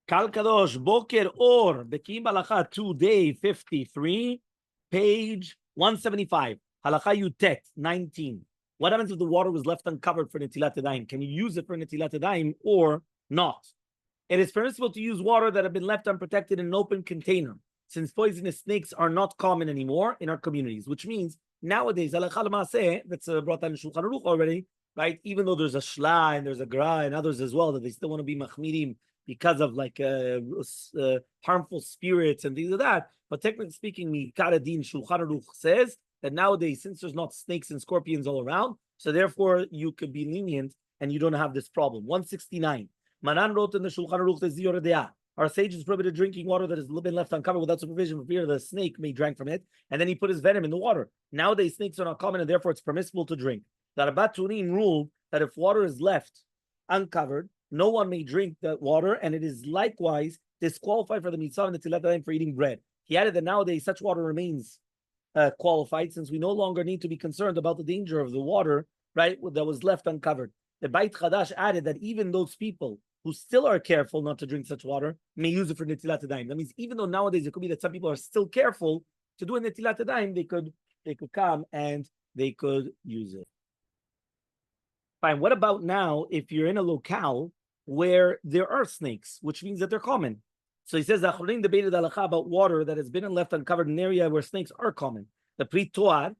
Kal Kadosh, Boker Or, Bekiim Bahalacha 2, day 53, page 175. Halacha Yutet 19. What happens if the water was left uncovered for Netilat Yadayim? Can you use it for Netilat Yadayim or not? It is permissible to use water that have been left unprotected in an open container, since poisonous snakes are not common anymore in our communities, which means nowadays, halacha l'maaseh, that's brought down in Shulchan Aruch already, right? Even though there's a shla and there's a gra and others as well, that they still want to be machmirim because of like harmful spirits and things like that. But technically speaking, Mikar Din Shulchan Aruch says that nowadays, since there's not snakes and scorpions all around, so therefore you could be lenient and you don't have this problem. 169. Manan wrote in the Shulchan Aruch the Ziyur De'ah. Our sages prohibited drinking water that has been left uncovered without supervision for fear the snake may drink from it, and then he put his venom in the water. Nowadays, snakes are not common, and therefore it's permissible to drink. The Rabbi Turim ruled that if water is left uncovered, no one may drink that water, and it is likewise disqualified for the mitzvah and the Netilat Yadayim for eating bread. He added that nowadays such water remains qualified, since we no longer need to be concerned about the danger of the water, right, that was left uncovered. The Beit Chadash added that even those people who still are careful not to drink such water may use it for Netilat Yadayim. That means even though nowadays it could be that some people are still careful to do a Netilat Yadayim, they could come and they could use it. Fine. What about now if you're in a locale where there are snakes, which means that they're common? So he says, Achronim debated halacha about water that has been left uncovered in an area where snakes are common. The Pri Toar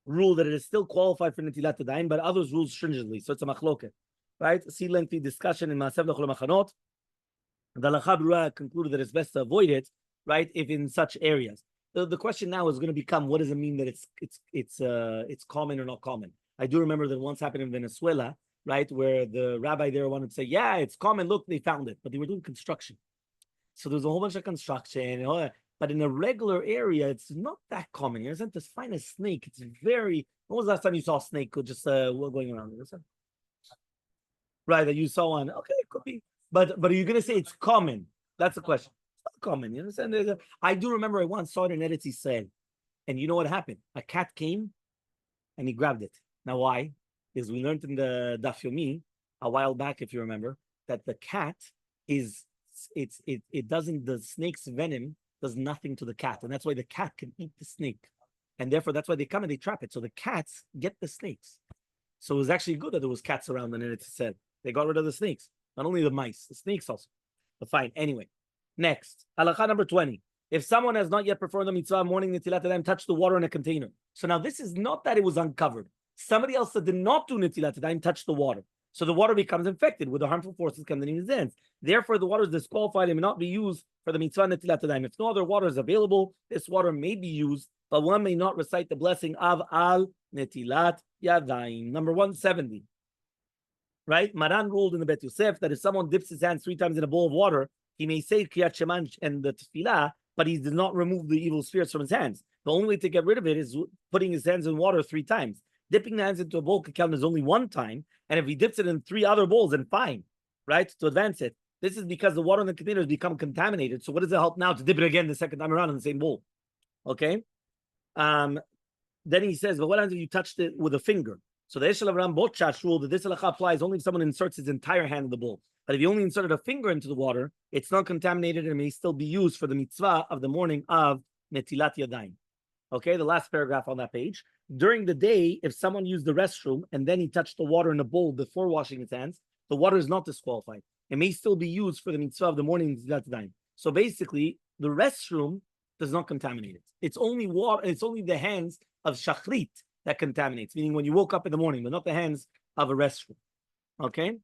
rule that it is still qualified for Netilat Yadayim, but others rule stringently. So it's a machloket. Right? See lengthy discussion in Maasev L'chol Machanot. The Halacha Berurah concluded that it's best to avoid it, right? If in such areas. The question now is going to become, what does it mean that it's common or not common? I do remember that once happened in Venezuela, right, where the rabbi there wanted to say, yeah, it's common. Look, they found it, but they were doing construction. So there's a whole bunch of construction. But in a regular area, it's not that common. You understand? To find a snake, it's very. When was the last time you saw a snake just going around? Right, that you saw one. Okay, it could be. But are you going to say it's common? That's the question. It's not common. You understand? I do remember I once saw it in Eretz Yisrael. And you know what happened? A cat came and he grabbed it. Now, why? Because we learned in the Daf Yomi a while back, if you remember, that the cat the snake's venom does nothing to the cat. And that's why the cat can eat the snake. And therefore, that's why they come and they trap it. So the cats get the snakes. So it was actually good that there was cats around in Eretz Yisrael. They got rid of the snakes. Not only the mice, the snakes also. But fine. Anyway, next. Halacha number 20. If someone has not yet performed the mitzvah morning Netilat Yadayim, touch the water in a container. So now this is not that it was uncovered. Somebody else that did not do Netilat Yadayim touched the water. So the water becomes infected with the harmful forces coming in his hands. Therefore, the water is disqualified and may not be used for the mitzvah Netilat Yadayim. If no other water is available, this water may be used, but one may not recite the blessing of Al Netilat Yadayim. Number 170. Right? Maran ruled in the Bet Yosef that if someone dips his hands 3 times in a bowl of water, he may say Kriyat Shema and the Tefillah, but he did not remove the evil spirits from his hands. The only way to get rid of it is putting his hands in water 3 times. Dipping the hands into a bowl can count as only 1 time, and if he dips it in 3 other bowls, then fine, right? To advance it. This is because the water in the container has become contaminated. So what does it help now to dip it again the second time around in the same bowl? Okay? Then he says, but what happens if you touched it with a finger? So the Hechal Avram Botchash rule that this halacha applies only if someone inserts his entire hand in the bowl. But if you only inserted a finger into the water, it's not contaminated and may still be used for the mitzvah of the morning of Netilat Yadayim. Okay, the last paragraph on that page. During the day, if someone used the restroom and then he touched the water in a bowl before washing his hands, the water is not disqualified. It may still be used for the mitzvah of the morning Netilat Yadayim. So basically, the restroom does not contaminate it. It's only water. It's only the hands of shachrit that contaminates, meaning when you woke up in the morning, but not the hands of a restroom. Okay?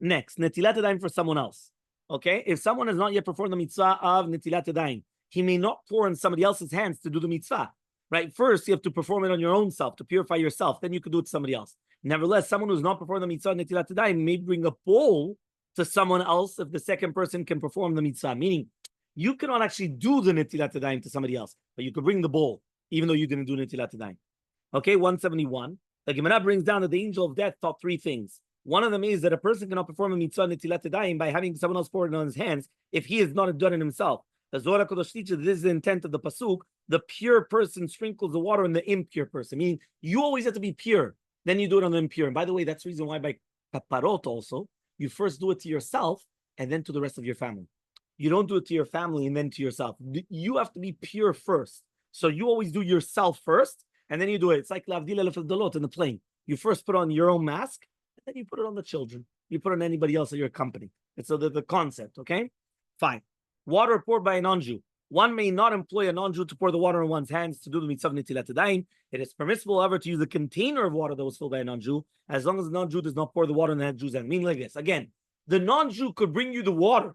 Next, Netilat Yadayim for someone else. Okay? If someone has not yet performed the mitzvah of Netilat Yadayim, he may not pour in somebody else's hands to do the mitzvah. Right? First, you have to perform it on your own self, to purify yourself. Then you could do it to somebody else. Nevertheless, someone who's not performed the mitzvah of Netilat Yadayim may bring a bowl to someone else if the second person can perform the mitzvah. Meaning, you cannot actually do the Netilat Yadayim to somebody else, but you could bring the bowl, even though you didn't do Netilat Yadayim. Okay, 171. The Gemara brings down that the angel of death taught 3 things. One of them is that a person cannot perform a mitzvah Netilat Yadayim by having someone else pour it on his hands if he has not done it himself. The Zohar HaKadosh teaches this is the intent of the pasuk. The pure person sprinkles the water on the impure person. Meaning, you always have to be pure. Then you do it on the impure. And by the way, that's the reason why by kaparot also, you first do it to yourself and then to the rest of your family. You don't do it to your family and then to yourself. You have to be pure first. So you always do yourself first, and then you do it. It's like Lavdila Lefadolot in the plane. You first put on your own mask, and then you put it on the children. You put it on anybody else at your company. And so the concept, okay? Fine. Water poured by a non-Jew. One may not employ a non-Jew to pour the water in one's hands to do the mitzvah of Netilat Yadayim. It is permissible, however, to use a container of water that was filled by a non-Jew, as long as the non-Jew does not pour the water in the Jew's hand. Meaning like this. Again, the non-Jew could bring you the water,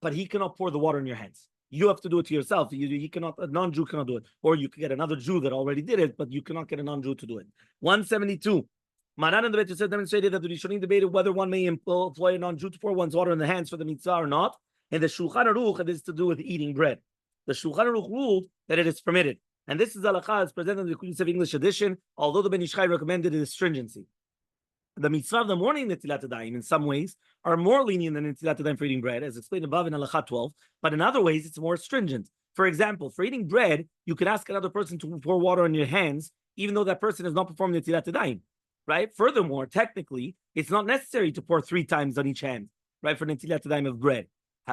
but he cannot pour the water in your hands. You have to do it to yourself. He cannot. A non-Jew cannot do it. Or you could get another Jew that already did it, but you cannot get a non-Jew to do it. 172. Maran and the Bet Yosef demonstrated that the Rishonim debated whether one may employ a non-Jew to pour one's water in the hands for the mitzvah or not. And the Shulchan Aruch, it is to do with eating bread. The Shulchan Aruch ruled that it is permitted. And this is halakha as presented in the Yosef English edition, although the Ben Ish Chai recommended it as stringency. The mitzvah of the morning Netilat Yadayim, in some ways, are more lenient than Netilat Yadayim for eating bread, as explained above in halakha 12, but in other ways, it's more stringent. For example, for eating bread, you can ask another person to pour water on your hands, even though that person has not performed Netilat Yadayim, right? Furthermore, technically, it's not necessary to pour 3 times on each hand, right, for Netilat Yadayim of bread.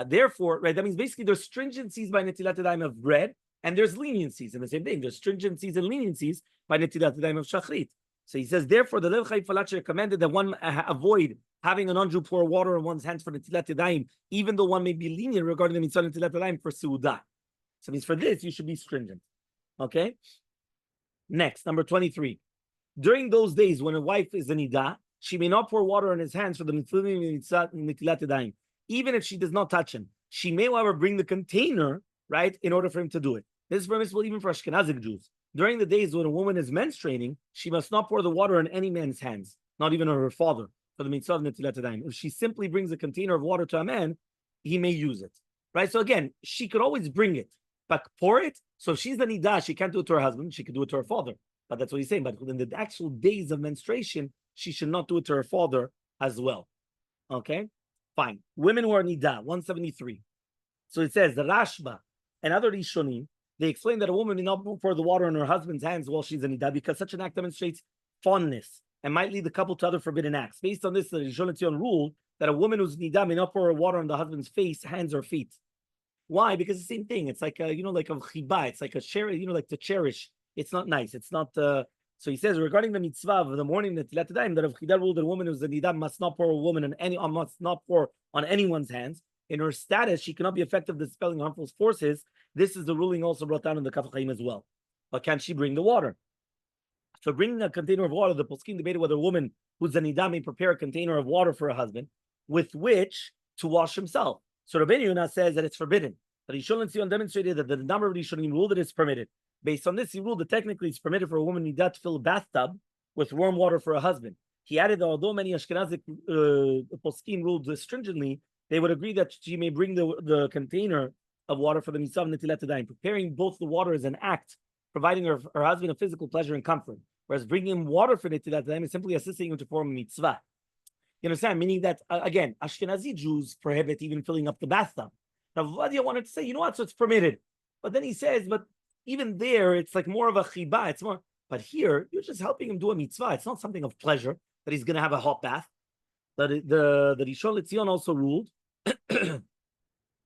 Therefore, right, that means basically there's stringencies by Netilat Yadayim of bread, and there's leniencies in the same thing. There's stringencies and leniencies by Netilat Yadayim of shachrit. So he says, therefore, the Lev Chai Falatcher recommended that one avoid having a non-Jew pour water on one's hands for Netilat Yadayim, even though one may be lenient regarding the mitzvah Netilat Yadayim for Seudah. So it means for this, you should be stringent. Okay? Next, number 23. During those days when a wife is a nidah, she may not pour water on his hands for the mitzvah Netilat Yadayim, even if she does not touch him. She may, however, bring the container, right, in order for him to do it. This is permissible even for Ashkenazic Jews. During the days when a woman is menstruating, she must not pour the water on any man's hands, not even on her father, for the mitzvah of Netilat Yadayim. If she simply brings a container of water to a man, he may use it. Right? So again, she could always bring it, but pour it. So if she's the nidah, she can't do it to her husband, she could do it to her father. But that's what he's saying. But in the actual days of menstruation, she should not do it to her father as well. Okay? Fine. Women who are nidah, 173. So it says, the Rashba and other Rishonim, they explain that a woman may not pour the water on her husband's hands while she's a nidah because such an act demonstrates fondness and might lead the couple to other forbidden acts. Based on this, the Rishon LeZion ruled that a woman who's nidah may not pour water on the husband's face, hands, or feet. Why? Because it's the same thing. It's like a, like a chiba. It's like a cherish, like to cherish. It's not nice. It's not. So he says regarding the mitzvah of the morning Netilat Yadayim, that Rav Chida ruled that a woman who's a nidah must not pour a woman on must not pour on anyone's hands. In her status, she cannot be effective dispelling harmful forces. This is the ruling also brought down in the Kaf HaChaim as well. But can she bring the water? So bringing a container of water, the poskim debated whether a woman who's a nidah may prepare a container of water for her husband with which to wash himself. So Rabbi Yonah says that it's forbidden. But Rishon LeZion demonstrated that the number of Rishonim ruled that it's permitted. Based on this, he ruled that technically it's permitted for a woman nidah to fill a bathtub with warm water for a husband. He added that although many Ashkenazic poskim ruled stringently, they would agree that she may bring the container of water for the mitzvah of Netilat Yadayim. Preparing both the water is an act, providing her husband a physical pleasure and comfort. Whereas bringing him water for Netilat Yadayim is simply assisting him to perform a mitzvah. You understand? Meaning that, again, Ashkenazi Jews prohibit even filling up the bathtub. Now, Vadia wanted to say, you know what, so it's permitted. But then he says, but even there, it's like more of a chiba. It's more, but here, you're just helping him do a mitzvah. It's not something of pleasure that he's going to have a hot bath. But the Rishon LeZion also ruled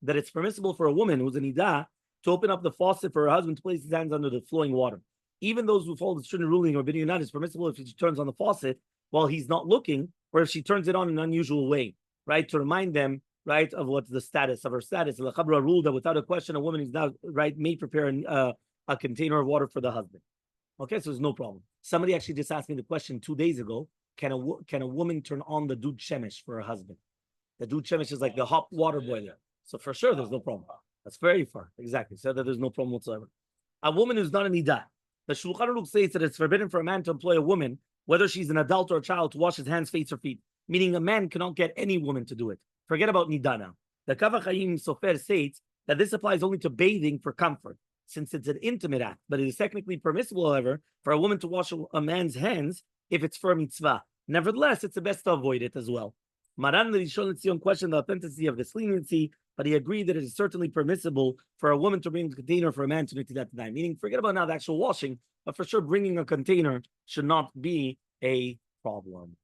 that it's permissible for a woman who's a nidah to open up the faucet for her husband to place his hands under the flowing water. Even those who follow the stringent ruling or bidding not is permissible if she turns on the faucet while he's not looking, or if she turns it on in an unusual way, right, to remind them, right, of what's the status of her status. The Chabra ruled that without a question, a woman is now, right, may prepare a container of water for the husband. Okay, so there's no problem. Somebody actually just asked me the question 2 days ago: Can a woman turn on the dud shemesh for her husband? The dud shemesh is like the hot water boiler. So for sure, there's no problem. That's very far. Exactly. So that there's no problem whatsoever. A woman who's not a nidah. The Shulchan Aruch states that it's forbidden for a man to employ a woman, whether she's an adult or a child, to wash his hands, face, or feet. Meaning a man cannot get any woman to do it. Forget about nidah now. The Kaf HaChaim Sofer states that this applies only to bathing for comfort, since it's an intimate act. But it is technically permissible, however, for a woman to wash a man's hands if it's for a mitzvah. Nevertheless, it's the best to avoid it as well. Maran Rishon LeZion questioned the authenticity of this leniency, but he agreed that it is certainly permissible for a woman to bring a container for a man to Netilat Yadayim. Meaning, forget about now the actual washing, but for sure bringing a container should not be a problem.